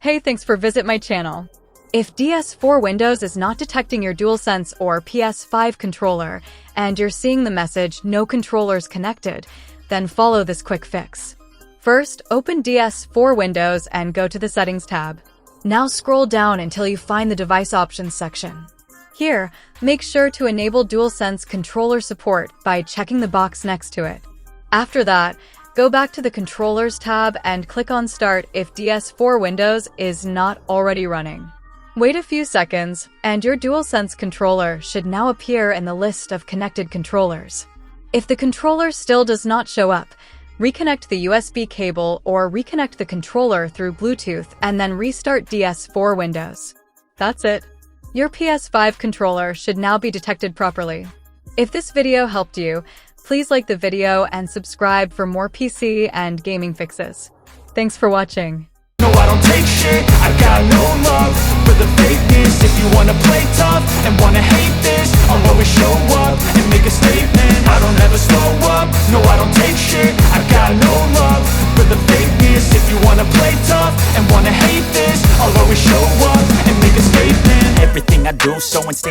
Hey, thanks for visit my channel. If DS4Windows is not detecting your DualSense or PS5 controller, and you're seeing the message, no controllers connected, then follow this quick fix. First, open DS4Windows and go to the Settings tab. Now scroll down until you find the Device Options section. Here, make sure to enable DualSense controller support by checking the box next to it. After that, go back to the Controllers tab and click on Start if DS4Windows is not already running. Wait a few seconds, and your DualSense controller should now appear in the list of connected controllers. If the controller still does not show up, reconnect the USB cable or reconnect the controller through Bluetooth and then restart DS4Windows. That's it. Your PS5 controller should now be detected properly. If this video helped you, please like the video and subscribe for more PC and gaming fixes. Thanks for watching. No, I don't take shit, I got no love for the fakeness. If you wanna play tough and wanna hate this, I'll always show up and make a statement. I don't ever slow up, no, I don't take shit, I got no love for the fakeness. If you wanna play tough and wanna hate this, I'll always show up and make a statement. Everything I do so instinctive.